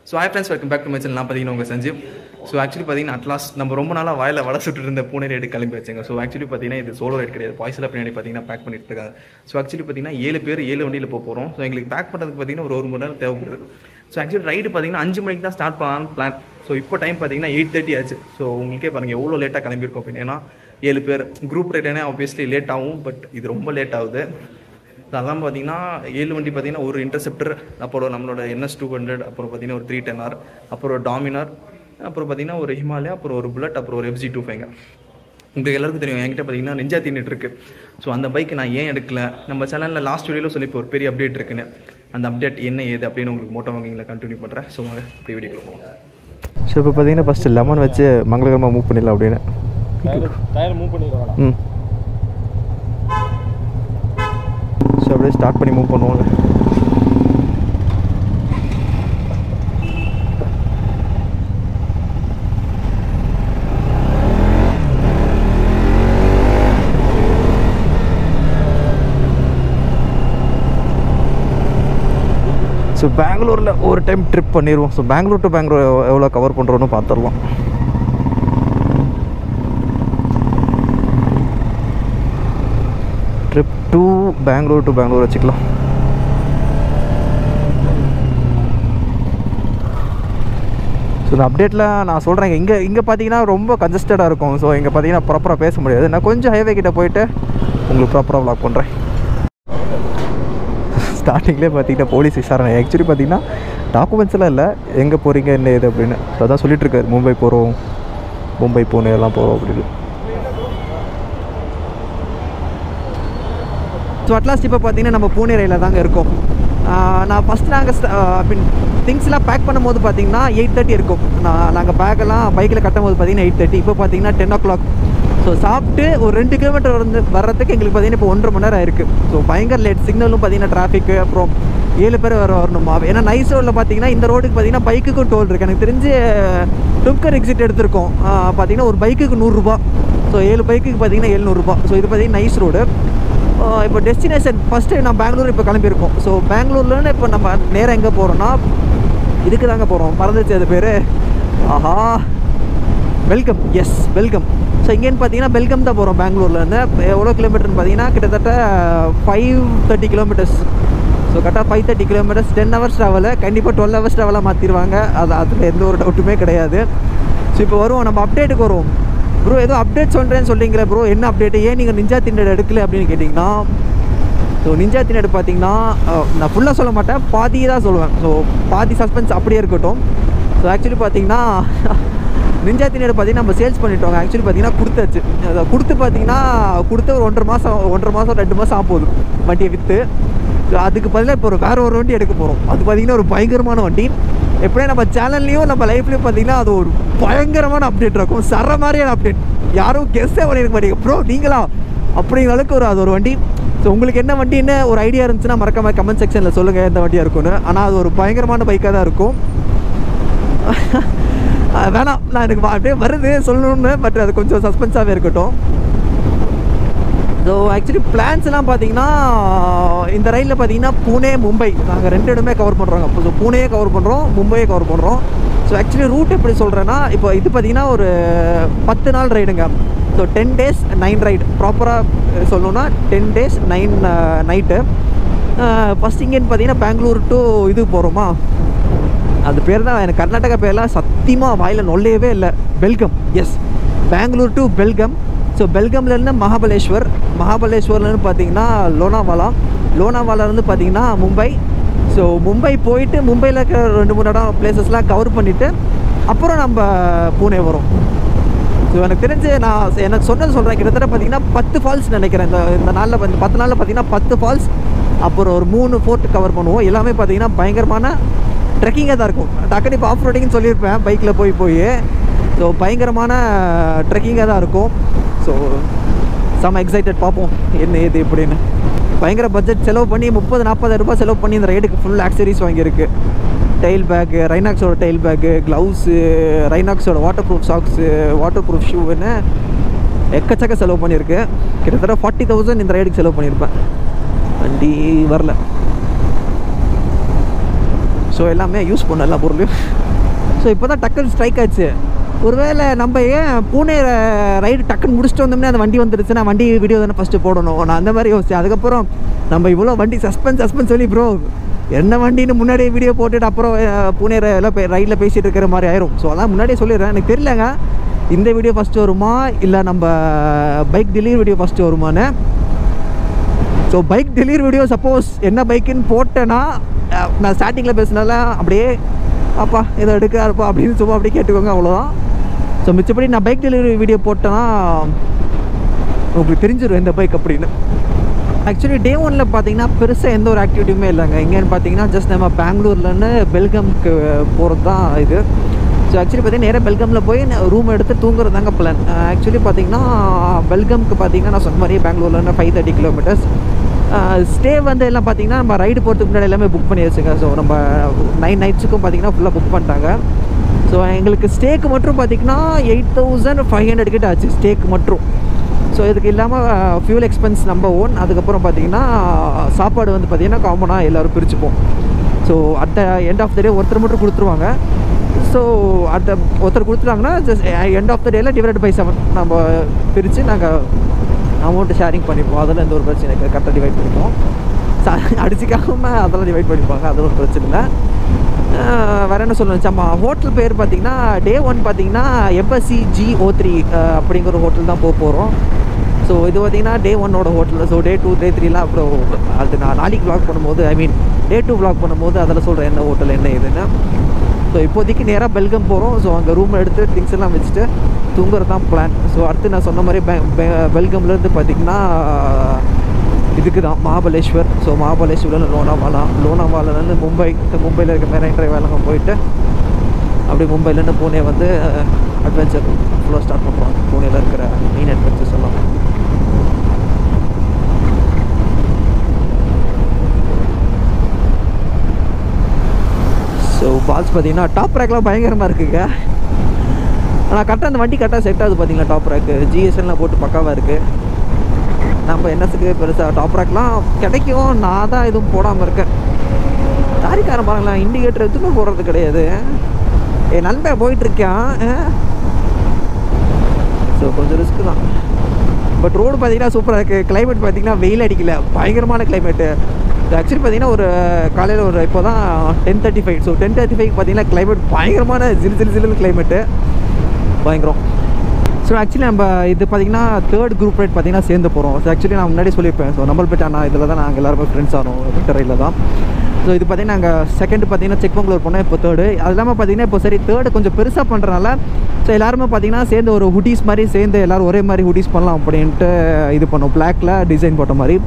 So hi friends, welcome back to my channel. நான் பார்த்தீங்கன்னா உங்கள் சஞ்சீவ். ஸோ ஆக்சுவலி பார்த்தீங்கன்னா அட்லாஸ்ட் நம்ம ரொம்ப நாளாக வாயில் வடை சுட்டு இருந்த பூனே ரைடு கிளம்பி வச்சுங்க. ஸோ ஆக்சுவலி பார்த்தீங்கன்னா இது சோலோ ரைட் கிடையாது, பாய்ஸில் பின்னாடி பார்த்தீங்கன்னா பேக் பண்ணிட்டு இருக்காங்க. ஸோ ஆக்சுவலி பார்த்தீங்கன்னா 7 பேர் 7 வண்டியில் போகிறோம். ஸோ எங்களுக்கு பேக் பண்ணுறதுக்கு பார்த்தீங்கன்னா ஒரு மணி நேரம் தேவைப்படுது. ஸோ ஆக்சுவலி ரைடு பார்த்தீங்கன்னா 5 மணிக்கு தான் ஸ்டார்ட் பண்ணலாம்னு பிளான். ஸோ இப்போ டைம் பார்த்தீங்கன்னா 8:30 ஆச்சு. ஸோ உங்களுக்கே பாருங்கள் எவ்வளோ லேட்டாக கிளம்பியிருக்கோம் அப்படின்னு. ஏன்னா 7 பேர் குரூப் ரைடுனே ஆப்வியஸ்லி லேட் ஆகும், பட் இது ரொம்ப லேட் ஆகுது. அதெல்லாம் பார்த்தீங்கன்னா 7 வண்டி பார்த்தீங்கன்னா ஒரு இன்டர்செப்டர், அப்புறம் நம்மளோட NS200, அப்புறம் பார்த்தீங்கன்னா ஒரு 310R, அப்புறம் ஒரு டாமினார், அப்புறம் பார்த்தீங்கன்னா ஒரு ஹிமாலயா, அப்புறம் ஒரு புல்லட், அப்புறம் ஒரு FG25. உங்களுக்கு எல்லாருக்கும் தெரியும் என்கிட்ட பார்த்தீங்கன்னா நெஞ்சா தின்னுட்டு இருக்கு. ஸோ அந்த பைக் நான் ஏன் எடுக்கல, நம்ம சேனலில் லாஸ்ட் வீடியோவில் சொல்லி இப்போ ஒரு பெரிய அப்டேட் இருக்குன்னு, அந்த அப்டேட் என்ன ஏது அப்படின்னு உங்களுக்கு மோட்டோ வாங்கிங்கள கண்டினியூ பண்ணுறேன். ஸோ இப்படி வீடியோ போவோம். ஸோ இப்போ பார்த்தீங்கன்னா ஃபஸ்ட்டு லெமன் வச்சு மங்களகரமாக மூவ் பண்ணிடலாம் அப்படின்னு டயர் மூவ் பண்ணிடுவாங்க. ஸோ அப்படியே ஸ்டார்ட் பண்ணி மூவ் பண்ணுவாங்க. ஸோ பெங்களூரில் ஒரு டைம் ட்ரிப் பண்ணிடுவோம். ஸோ பெங்களூர் டு பெங்களூர் எவ்வளோ கவர் பண்ணுறோன்னு பார்த்துடலாம். ட்ரிப் டு பெங்களூர் வச்சுக்கலாம். ஸோ இந்த அப்டேட்டில் நான் சொல்கிறேன், இங்கே பார்த்தீங்கன்னா ரொம்ப கன்ஜஸ்டடாக இருக்கும். ஸோ இங்கே பார்த்தீங்கன்னா ப்ராப்பராக பேச முடியாது. நான் கொஞ்சம் ஹைவே கிட்டே போயிட்டு உங்களுக்கு ப்ராப்பராக விளாக் பண்ணுறேன். ஸ்டார்டிங்லேயே பார்த்தீங்கன்னா போலீஸ் விசாரணை. ஆக்சுவலி பார்த்தீங்கன்னா டாக்குமெண்ட்ஸ் எல்லாம் இல்லை, எங்கே போகிறீங்க என்ன இது அப்படின்னு. ஸோ அதான் சொல்லிட்டுருக்காரு, மும்பை போகிறோம், மும்பை பூனே எல்லாம் போகிறோம் அப்படின்னு. ஸோ அட்லாஸ்ட் இப்போ பார்த்தீங்கன்னா நம்ம பூனே ரயிலில் தாங்க இருக்கோம். நான் ஃபஸ்ட் நாங்கள் திங்ஸ்லாம் பேக் பண்ணும்போது பார்த்தீங்கன்னா 8:30 இருக்கும். நாங்கள் பேக்கெல்லாம் பைக்கில் கட்டும் போது பார்த்தீங்கன்னா 8:30. இப்போ பார்த்தீங்கன்னா 10 o'clock. ஸோ சாப்பிட்டு ஒரு 2 கிலோமீட்டர் வர்றதுக்கு எங்களுக்கு பார்த்தீங்கன்னா இப்போ 1.5 மணி நேரம் இருக்குது. ஸோ பயங்கர லேட். சிக்னலும் பார்த்தீங்கன்னா டிராஃபிக்கு, அப்புறம் 7 பேர் வரணுமா. ஏன்னா நைஸ் ரோடில் பார்த்தீங்கன்னா இந்த ரோடுக்கு பார்த்தீங்கன்னா பைக்குக்கும் டோல் இருக்குது. எனக்கு தெரிஞ்சு டும்கர் எக்ஸிட் எடுத்திருக்கோம். பார்த்தீங்கன்னா ஒரு பைக்குக்கு 100 ரூபா. ஸோ 7 பைக்குக்கு பார்த்தீங்கன்னா 700 ரூபா. ஸோ இது பார்த்தீங்கன்னா நைஸ் ரோடு. இப்போ டெஸ்டினேஷன் ஃபஸ்ட்டு நான் பெங்களூர் இப்போ கிளம்பியிருக்கோம். ஸோ பெங்களூர்லன்னு இப்போ நம்ம நேராக எங்கே போகிறோன்னா இதுக்கு தாங்க போகிறோம். மறந்துச்சு அது பேர். ஆஹா, வெல்கம். Yes, welcome. ஸோ இங்கேன்னு பார்த்தீங்கன்னா வெல்கம் தான் போகிறோம். பெங்களூர்லேருந்து எவ்வளோ கிலோமீட்டர்னு பார்த்தீங்கன்னா கிட்டத்தட்ட 530 கிலோமீட்டர்ஸ். ஸோ கரெக்டாக 530 கிலோமீட்டர்ஸ், 10 hours ட்ராவலு. கண்டிப்பாக 12 hours ட்ராவலாக மாற்றிடுவாங்க. அதில் எந்த ஒரு டவுட்டுமே கிடையாது. ஸோ இப்போ வருவோம், நம்ம அப்டேட்டுக்கு வருவோம். ப்ரோ ஏதோ அப்டேட் சொல்கிறேன்னு சொல்லிங்களே ப்ரோ, என்ன அப்டேட்டு, ஏன் நீங்கள் நிஞ்சா திண்டட் எடுக்கல அப்படின்னு கேட்டிங்கன்னா, ஸோ நிஞ்சா திண்டட் பார்த்தீங்கன்னா நான் ஃபுல்லாக சொல்ல மாட்டேன், பாதி தான் சொல்லுவேன். ஸோ பாதி சஸ்பென்ஸ் அப்படியே இருக்கட்டும். ஸோ ஆக்சுவலி பார்த்தீங்கன்னா நிஞ்சா திண்டட் பார்த்தீங்கன்னா நம்ம சேல்ஸ் பண்ணிட்டோங்க. ஆக்சுவலி பார்த்தீங்கன்னா கொடுத்தாச்சு. அதை கொடுத்து பார்த்தீங்கன்னா கொடுத்து ஒரு 1.5 மாதம் 2 மாதம் ஆகுது வண்டியை விற்று. ஸோ அதுக்கு பதிலாக இப்போ வேறு ஒரு வண்டி எடுக்க போகிறோம். அது பார்த்தீங்கன்னா ஒரு பயங்கரமான வண்டி. எப்படியே நம்ம சேனல்லையும் நம்ம லைஃப்லையும் பார்த்தீங்கன்னா அது ஒரு பயங்கரமான அப்டேட் இருக்கும். சர மாதிரியான அப்டேட். யாரும் கெஸ்ஸே பண்ணியிருக்க மாட்டீங்க ப்ரோ, நீங்களா அப்படிங்கிற அளவுக்கு அது ஒரு வண்டி. ஸோ உங்களுக்கு என்ன வண்டின்னு ஒரு ஐடியா இருந்துச்சுன்னா மறக்காம கமெண்ட் செக்ஷனில் சொல்லுங்கள் எந்த வண்டியாக இருக்குன்னு. ஆனால் அது ஒரு பயங்கரமான பைக்காக தான் இருக்கும். வேணாம், நான் எனக்கு அப்படியே வருது சொல்லணுன்னு, பட் அது கொஞ்சம் சஸ்பென்ஸாகவே இருக்கட்டும். ஸோ ஆக்சுவலி பிளான்ஸ்லாம் பார்த்தீங்கன்னா இந்த ரயிலில் பார்த்தீங்கன்னா பூனே மும்பை நாங்கள் 2 இடமே கவர் பண்ணுறோங்க. ஸோ பூனேயே கவர் பண்ணுறோம், மும்பையே கவர் பண்ணுறோம். ஸோ ஆக்சுவலி ரூட் எப்படி சொல்கிறேன்னா, இப்போ இது பார்த்தீங்கன்னா ஒரு 10 நாள் ரைடுங்க. So 10 days 9 ride. ப்ராப்பராக சொல்லணுன்னா 10 days 9 நைட்டு. ஃபஸ்ட் இங்கேன்னு பார்த்தீங்கன்னா பெங்களூர் டு இது போகிறோமா, அது பேர் தான் எனக்கு கர்நாடகா பேர்லாம் சத்தியமாக வாயில் நொல்லையவே இல்லை. Belgaum. Yes, Bangalore to Belgaum. So பெல்கம்லேருந்து மகாபலேஸ்வர்லேருந்து பார்த்தீங்கன்னா லோனாவாலாலேருந்து பார்த்தீங்கன்னா மும்பை. ஸோ மும்பை போயிட்டு மும்பையில் இருக்கிற 2-3 இடம் பிளேசஸ்லாம் கவர் பண்ணிவிட்டு அப்புறம் நம்ம பூனே வரும். ஸோ எனக்கு தெரிஞ்சு நான் எனக்கு சொன்னது சொல்கிறேன், கிட்டத்தட்ட பார்த்தீங்கன்னா 10 ஃபால்ஸ் நினைக்கிறேன். இந்த நாளில் 10 நாளில் பார்த்தீங்கன்னா 10 ஃபால்ஸ், அப்புறம் ஒரு 3 ஃபோர்ட் கவர் பண்ணுவோம். எல்லாமே பார்த்தீங்கன்னா பயங்கரமான ட்ரெக்கிங்காக தான் இருக்கும். டக்குனு இப்போ ஆஃப் ரோடிங்னு சொல்லியிருப்பேன் பைக்கில் போய். ஸோ பயங்கரமான ட்ரெக்கிங்காக தான் இருக்கும். ஸோ செம்ம எக்ஸைட்டட், பார்ப்போம் என்ன ஏது எப்படின்னு. பயங்கர பட்ஜெட் செலவு பண்ணி 30-40 ரூபாய் செலவு பண்ணி இந்த ரைடுக்கு ஃபுல் ஆக்சரிஸ் வாங்கியிருக்கு. டெயில் பேக்கு, ரைனாக்ஸோட டெயில் பேக்கு, க்ளவுஸு, ரைனாக்ஸோட water proof socks, water proof ஷூன்னு எக்கச்சக்க செலவு பண்ணியிருக்கு. கிட்டத்தட்ட 40,000 இந்த ரைடுக்கு செலவு பண்ணியிருப்பேன். வண்டி வரல. ஸோ எல்லாமே யூஸ் பண்ணோம் எல்லா பொருளையும். ஸோ இப்போ தான் டக்குன்னு ஸ்ட்ரைக் ஆச்சு, ஒருவேளை நம்ம ஏன் பூனே ரைடு டக்குன்னு முடிச்சுட்டு வந்தோம்னா அந்த வண்டி வந்துருச்சுன்னா வண்டி வீடியோ தானே ஃபஸ்ட்டு போடணும். நான் அந்த மாதிரி யோசிச்சேன். அதுக்கப்புறம் நம்ம இவ்வளோ வண்டி சஸ்பென்ஸ் சொல்லி ப்ரோ என்ன வண்டின்னு முன்னாடியே வீடியோ போட்டுட்டு அப்புறம் பூனே ரைடில் பேசிகிட்டு இருக்கிற மாதிரி ஆயிரும். ஸோ அதான் முன்னாடியே சொல்லிடுறேன். எனக்கு தெரியலங்க இந்த வீடியோ ஃபஸ்ட்டு வருமா இல்லை நம்ம பைக் டெலிவரி வீடியோ ஃபஸ்ட்டு வருமானு. So bike delivery video suppose என்ன பைக்குன்னு போட்டேன்னா நான் ஸ்டார்டிங்கில் பேசினால அப்படியே அப்பா இதை எடுக்காருப்பா அப்படின்னு சும்மா அப்படியே கேட்டுக்கோங்க, அவ்வளோதான். ஸோ மிச்சப்படி நான் பைக் டெலிவரி வீடியோ போட்டேன்னா உங்களுக்கு தெரிஞ்சிடும் எந்த பைக் அப்படின்னு. ஆக்சுவலி டே 1ல் பார்த்தீங்கன்னா பெருசாக எந்த ஒரு ஆக்டிவிட்டியுமே இல்லைங்க. எங்கேன்னு பார்த்தீங்கன்னா ஜஸ்ட் நம்ம பெங்களூர்லேருந்து பெல்கம்க்கு போகிறது தான் இது. ஸோ ஆக்சுவலி பார்த்தீங்கன்னா நேராக பெல்கமில் போய் ரூம் எடுத்து தூங்குறது தாங்க பிளான். ஆக்சுவலி பார்த்தீங்கன்னா பெல்கம்க்கு பார்த்தீங்கன்னா நான் சொன்ன மாதிரியே பெங்களூர்லேருந்து 530 கிலோமீட்டர்ஸ். ஸ்டே வந்து எல்லாம் பார்த்தீங்கன்னா நம்ம ரைடு போகிறதுக்கு முன்னாடி எல்லாமே புக் பண்ணி வச்சுங்க. ஸோ நம்ம 9 நைட்ஸுக்கும் பார்த்தீங்கன்னா ஃபுல்லாக புக் பண்ணிட்டாங்க. ஸோ எங்களுக்கு ஸ்டேக்கு மட்டும் பார்த்தீங்கன்னா 8500 கிட்ட ஆச்சு ஸ்டேக்கு மட்டும். ஸோ இதுக்கு இல்லாமல் ஃபியூல் எக்ஸ்பென்ஸ் நம்ம ஓன். அதுக்கப்புறம் பார்த்தீங்கன்னா சாப்பாடு வந்து பார்த்திங்கன்னா காமனாக எல்லோரும் பிரிச்சுப்போம். So at the end of the day ஒருத்தர் மட்டும் கொடுத்துருவாங்க. ஸோ அட் ஒருத்தர் கொடுத்துட்டாங்கன்னா ஜஸ்ட் எண்ட் ஆஃப் த டேயில் டிவைட் பை 7 நம்ம பிரித்து நாங்கள் அமௌண்ட்டு ஷேரிங் பண்ணிப்போம். அதெல்லாம் எந்த ஒரு பிரச்சனை இல்லை, கரெக்டாக டிவைட் பண்ணிப்போம். அடிச்சிக்காமல் அதெல்லாம் டிவைட் பண்ணிப்பாங்க, அதெல்லாம் ஒரு பிரச்சனை இல்லை. வேறு என்ன சொல்லணும், நம்ம ஹோட்டல் பேர் பார்த்திங்கன்னா டே 1 பார்த்திங்கன்னா எம்பசி GO3 அப்படிங்கிற ஒரு ஹோட்டல் தான் போக போகிறோம். ஸோ இது பார்த்திங்கன்னா டே 1ஓட ஹோட்டல். ஸோ டே 2 டே 3லாம் அப்புறம் அது நான் நாளைக்கு vlog பண்ணும்போது டே 2 vlog பண்ணும்போது அதில் சொல்கிறேன் என்ன ஹோட்டல் என்ன இதுன்னு. ஸோ இப்போதைக்கு நேராக பெல்கம் போகிறோம். ஸோ அங்கே ரூம் எடுத்து திங்ஸ் எல்லாம் வச்சுட்டு தூங்குறது தான் பிளான். ஸோ அடுத்து நான் சொன்ன மாதிரி பெல்கம்லேருந்து பார்த்திங்கன்னா இதுக்கு தான் மகாபலேஸ்வர். ஸோ மகாபலேஸ்வரில் லோனாவாலாலேருந்து மும்பையில் இருக்க மெரைன் ட்ரைவ் வேலைங்க போயிட்டு அப்படியே மும்பைலேருந்து பூனே வந்து அட்வென்ச்சர் ஃபுல்லாக ஸ்டார்ட் பண்ணுறோம். பூனேயில் இருக்கிற மெயின் அட்வென்ச்சர்ஸ் எல்லாம். ஸோ பால்ஸ் பார்த்தீங்கன்னா டாப் ரேக்லாம் பயங்கரமாக இருக்குங்க. ஆனால் கரெக்டாக அந்த வண்டி கரெக்டாக செட் ஆகுது பார்த்தீங்களா. டாப் ரேக்கு GSLலாம் போட்டு பக்காவாக இருக்குது. நம்ம NSக்கு பெருசாக டாப் ரேக்லாம் கிடைக்கும். நான் தான் எதுவும் போடாமல் இருக்கேன். லாரிக்காரன் பாருங்களேன், இண்டிகேட்டர் எதுவுமே போடுறது கிடையாது. என் நண்பன் போயிட்டுருக்கான். ஸோ கொஞ்சம் ரிஸ்க்கு தான். பட் ரோடு பார்த்தீங்கன்னா சூப்பராக இருக்குது. கிளைமேட் பார்த்தீங்கன்னா வெயில் அடிக்கல, பயங்கரமான கிளைமேட்டு. ஆக்சுவலி பார்த்தீங்கன்னா ஒரு காலையில் ஒரு இப்போ தான் 10:35. ஸோ 10:35 பார்த்தீங்கன்னா கிளைமேட் பயங்கரமான ஜிலு கிளைமேட்டு பயங்கரம். ஸோ ஆக்சுவலி நம்ம இது பார்த்திங்கன்னா 3rd குரூப் ரைட் பார்த்திங்கன்னா சேர்ந்து போகிறோம். ஸோ ஆக்சுவலி நான் முன்னாடி சொல்லியிருப்பேன். ஸோ நம்மள்பேட்டை அண்ணா இதில் தான் நாங்கள் எல்லாருமே ஃப்ரெண்ட்ஸ் ஆனோம், ரைடில் தான். ஸோ இது பார்த்திங்கன்னா நாங்கள் 2nd பார்த்திங்கன்னா செக்மங்களூர் போனோம். இப்போ 3rd. அது இல்லாமல் பார்த்திங்கன்னா இப்போ சரி 3rd கொஞ்சம் பெருசாக பண்ணுறனால ஸோ எல்லாருமே பார்த்திங்கன்னா சேர்ந்து ஒரு ஹுடிஸ் மாதிரி சேர்ந்து எல்லோரும் ஒரே மாதிரி ஹுடிஸ் பண்ணலாம் அப்படின்ட்டு இது பண்ணோம். பிளாக்ல டிசைன் போட்ட மாதிரி.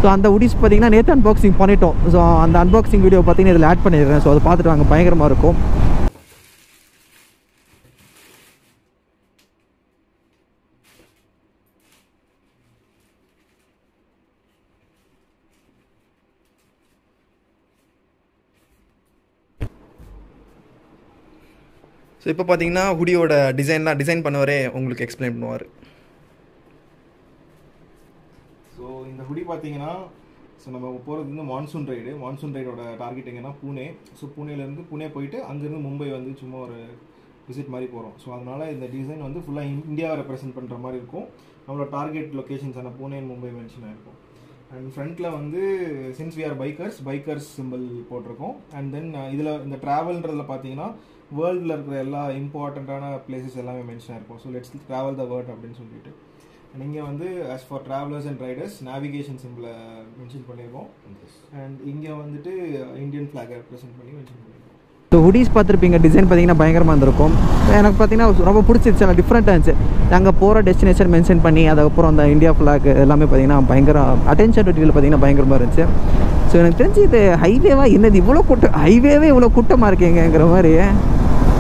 ஸோ அந்த ஹுடிஸ் பார்த்திங்கன்னா நேற்று அன்பாக்சிங் பண்ணிட்டோம். ஸோ அந்த அன்பாக்சிங் வீடியோ பார்த்திங்கன்னா இதில் ஆட் பண்ணிடுறேன். ஸோ அதை பார்த்துட்டு வாங்க, பயங்கரமாக இருக்கும். ஸோ இப்போ பார்த்தீங்கன்னா ஹுடியோட டிசைன் பண்ணவரே உங்களுக்கு எக்ஸ்பிளைன் பண்ணுவார். ஸோ இந்த ஹுடி பார்த்தீங்கன்னா நம்ம போகிறது வந்து மான்சூன் ரைடோட டார்கெட் எங்கன்னா பூனே. ஸோ பூனேலேருந்து பூனே போயிட்டு அங்கேருந்து மும்பை வந்து சும்மா ஒரு விசிட் மாதிரி போகிறோம். ஸோ அதனால் இந்த டிசைன் வந்து ஃபுல்லாக இந்தியாவை ரெப்ரசென்ட் பண்ணுற மாதிரி இருக்கும். நம்மளோட டார்கெட் லொக்கேஷன்ஸான பூனே அண்ட் மும்பை மென்ஷன் ஆகிருக்கும். அண்ட் ஃப்ரண்ட்டில் வந்து since we are bikers simple போட்டிருக்கோம். அண்ட் தென் இதில் இந்த ட்ராவல்ன்றதில் பார்த்தீங்கன்னா வேர்ல்டில் இருக்கிற எல்லா இம்பார்ட்டண்ட்டான பிளேசஸ் எல்லாமே மென்ஷன் ஆகிருக்கும். So let's travel the world அப்படின்னு சொல்லிட்டு நீங்கள் வந்து as for travellers and Riders navigation சிம்பிளை மென்ஷன் பண்ணியிருக்கோம். அண்ட் இங்கே வந்துட்டு இந்தியன் ஃப்ளாகை ரெப்ரசென்ட் பண்ணி மென்ஷன் பண்ணியிருக்கோம். ஸோ ஹுடிஸ் பார்த்துருப்பீங்க, டிசைன் பார்த்தீங்கன்னா பயங்கரமாக இருந்திருக்கும். எனக்கு பார்த்தீங்கன்னா ரொம்ப பிடிச்சிருச்சு, நல்லா டிஃப்ரெண்ட்டாக இருந்துச்சு. நாங்கள் போகிற டெஸ்டினேஷன் மென்ஷன் பண்ணி அதுக்கப்புறம் அந்த இந்தியா ஃப்ளாக் எல்லாமே பார்த்தீங்கன்னா பயங்கர அட்டென்ஷன் டீட்டெயில் பார்த்தீங்கன்னா பயங்கரமாக இருந்துச்சு. ஸோ எனக்கு தெரிஞ்சு இது ஹைவேவாக என்னது இவ்வளோ ஹைவேவே இவ்வளோ கூட்டமாக இருக்கீங்கிற மாதிரி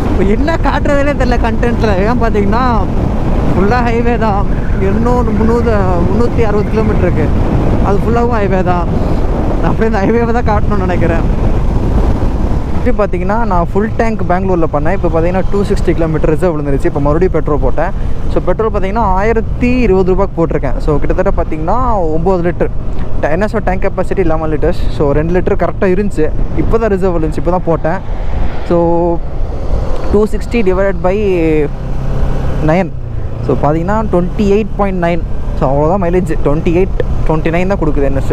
இப்போ என்ன காட்டுறதுலே தெரியல கண்டென்ட்டில். ஏன் பார்த்தீங்கன்னா ஃபுல்லாக ஹைவே தான். இன்னும் 360 கிலோமீட்டர் இருக்குது, அது ஃபுல்லாகவும் ஹைவே தான். நான் அப்படியே இந்த ஹைவேவை தான் காட்டணும்னு நினைக்கிறேன். இப்படி பார்த்தீங்கன்னா நான் ஃபுல் டேங்க் பெங்களூரில் பண்ணேன். இப்போ பார்த்தீங்கன்னா 260 கிலோமீட்டர் ரிசர்வ் விழுந்துருச்சு. இப்போ மறுபடியும் பெட்ரோல் போட்டேன். ஸோ பெட்ரோல் பார்த்தீங்கன்னா 1020 ரூபாய்க்கு போட்டிருக்கேன். ஸோ கிட்டத்தட்ட பார்த்தீங்கன்னா 9 litre NS tank capacity 11 litres. So 2 litre கரெக்டாக இருந்துச்சு. இப்போ தான் ரிசர்வ் இருந்துச்சு, இப்போ தான் போட்டேன். So 260 divided by 9. ஸோ பார்த்தீங்கன்னா 28.9. ஸோ அவ்வளோதான் மைலேஜ். 29 தான் கொடுக்குது NS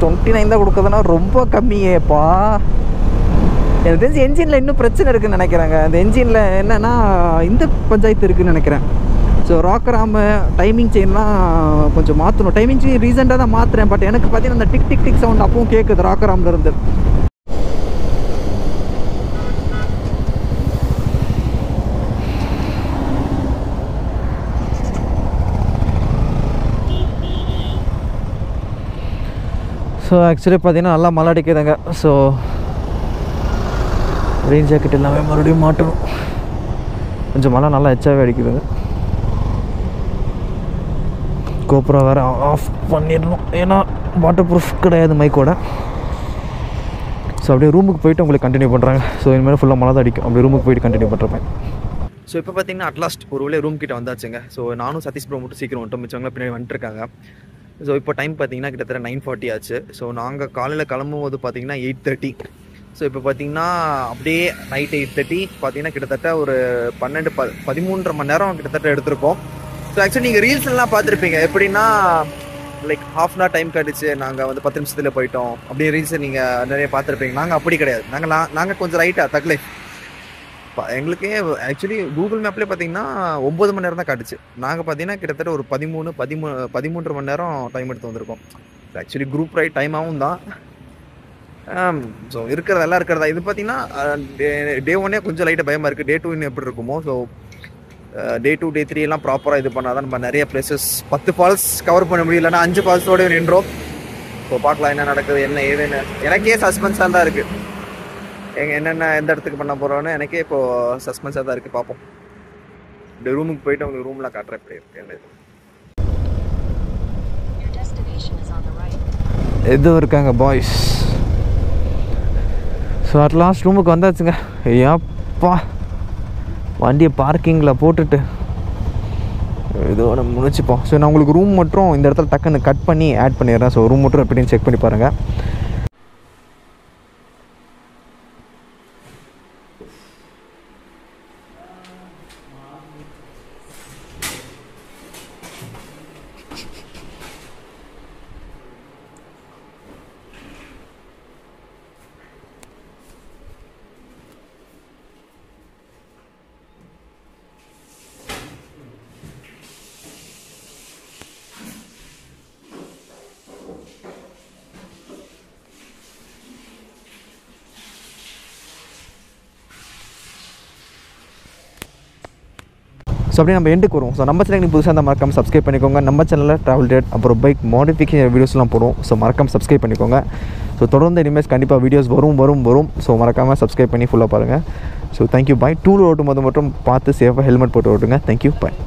29 தான் கொடுக்குதுன்னா ரொம்ப கம்மியேப்பா. எனக்கு தெரிஞ்சு என்ஜினில் இன்னும் பிரச்சனை இருக்குதுன்னு நினைக்கிறாங்க. அந்த என்ஜினில் என்னென்னா இந்த பஞ்சாயத்து இருக்குதுன்னு நினைக்கிறேன். ஸோ ராக்கராமு டைமிங் செயின்லாம் கொஞ்சம் மாற்றணும். டைமிங் செயின் ரீசெண்டாக தான் மாற்றுறேன். பட் எனக்கு பார்த்தீங்கன்னா அந்த டிக் டிக் டிக் சவுண்ட் அப்பவும் கேட்குது ராக்கராமில் இருந்து. ஸோ ஆக்சுவலி பார்த்தீங்கன்னா நல்லா மழை அடிக்குதுங்க. ஸோ ரெயின் ஜாக்கெட் எல்லாமே மறுபடியும் மாட்டணும். கொஞ்சம் மழை நல்லா எச்சாவே அடிக்குதுங்க. கோப்ரோ வேறு ஆஃப் பண்ணிடணும், ஏன்னா வாட்டர் ப்ரூஃப் கிடையாது மைக்கோட. ஸோ அப்படியே ரூமுக்கு போயிட்டு உங்களுக்கு கண்டினியூ பண்ணுறாங்க. ஸோ இனிமேல் ஃபுல்லாக மழை தான் அடிக்கும். அப்படியே ரூமுக்கு போயிட்டு கண்டினியூ பண்ணுறேன். ஸோ இப்போ பார்த்தீங்கன்னா அட்லாஸ்ட் ஒரு வேளை ரூம் கிட்ட வந்தாச்சுங்க. ஸோ நானும் சதீஷ் ப்ரோ மட்டும் சீக்கிரம் வந்துட்டோம், மிச்சவங்க பின்னாடி வந்துட்டுருக்காங்க. ஸோ இப்போ டைம் பார்த்தீங்கன்னா கிட்டத்தட்ட 9:40 ஆச்சு. ஸோ நாங்கள் காலையில் கிளம்பும் போது பார்த்தீங்கன்னா 8:30. ஸோ இப்போ பார்த்தீங்கன்னா அப்படியே நைட் 8:30 பார்த்தீங்கன்னா கிட்டத்தட்ட ஒரு 13 மணி நேரம் கிட்டத்தட்ட எடுத்திருக்கோம். ஸோ ஆக்சுவலி நீங்கள் ரீல்ஸ்லாம் பார்த்துருப்பீங்க, எப்படின்னா லைக் ½ அன் ஹவர் டைம் கழிச்சு நாங்கள் வந்து 10 நிமிஷத்தில் போயிட்டோம் அப்படியே ரீல்ஸை நீங்கள் நிறைய பார்த்துருப்பீங்க. நாங்கள் அப்படி கிடையாது. நாங்கள் கொஞ்சம் ரைட்டாக தக்கலை எங்களுக்கே ஆக்சுவலி கூகுள் மேப்லேயே பார்த்தீங்கன்னா 9 மணி நேரம் தான் காட்டுச்சு. நாங்கள் பார்த்தீங்கன்னா கிட்டத்தட்ட ஒரு 13 மணி நேரம் டைம் எடுத்து வந்திருக்கோம். ஆக்சுவலி குரூப் ரைட் டைமாகவும் தான். ஸோ இருக்கிறதா இது பார்த்தீங்கன்னா டே 1 கொஞ்சம் லைட்டாக பயமாக இருக்குது. டே 2 இன்னும் எப்படி இருக்குமோ. ஸோ டே 2 டே 3 எல்லாம் ப்ராப்பராக இது பண்ணால் தான் நம்ம நிறைய பிளேசஸ் 10 ஃபால்ஸ் கவர் பண்ண முடியலன்னா 5 ஃபால்ஸோடு நின்றோம். ஸோ பார்க்கலாம் என்ன நடக்குது என்ன ஏதுன்னு. எனக்கே சஸ்பென்ஸாக தான் இருக்குது. என்னென்ன எந்த இடத்துக்கு பண்ண போகிறோன்னு எனக்கே இப்போது சஸ்பென்ஸாக தான் இருக்குது. பார்ப்போம். இப்படி ரூமுக்கு போயிட்டு உங்களுக்கு ரூம்லாம் காட்டுறேன் எப்படி இருக்கு. எதுவும் இருக்காங்க பாய்ஸ். ஸோ அட்லாஸ்ட் ரூமுக்கு வந்தாச்சுங்க. ஏப்பா வண்டியை பார்க்கிங்கில் போட்டுட்டு இதோ நம்ம முடிச்சுப்போம். ஸோ நான் உங்களுக்கு ரூம் மட்டும் இந்த இடத்துல டக்குன்னு கட் பண்ணி ஆட் பண்ணிடுறேன். ஸோ ரூம் மட்டும் எப்படின்னு செக் பண்ணி பாருங்கள். ஸோ அப்படியே நம்ம எண்டுக்கு வருவோம். ஸோ நம்ம சேனல் நீங்கள் புதுசாக இருந்தால் மறக்காமல் சப்ஸ்கிரைப் பண்ணிக்கோங்க. நம்ம சேனலில் ட்ராவல் டேட் அப்புறம் பைக் மாடிஃபிகேஷன் வீடியோஸ்லாம் போடுவோம். ஸோ மறக்காமல் சப்ஸ்கிரைப் பண்ணிக்கோங்க. ஸோ தொடர்ந்து இனிமேல் கண்டிப்பாக வீடியோஸ் வரும். ஸோ மறக்காமல் சப்ஸ்கிரைப் பண்ணி ஃபுல்லாக பாருங்கள். So thank you bye. டூல் ஓட்டும் போது மட்டும் பார்த்து சேஃபாக ஹெல்மெட் போட்டு ஓட்டுங்க. Thank you bye.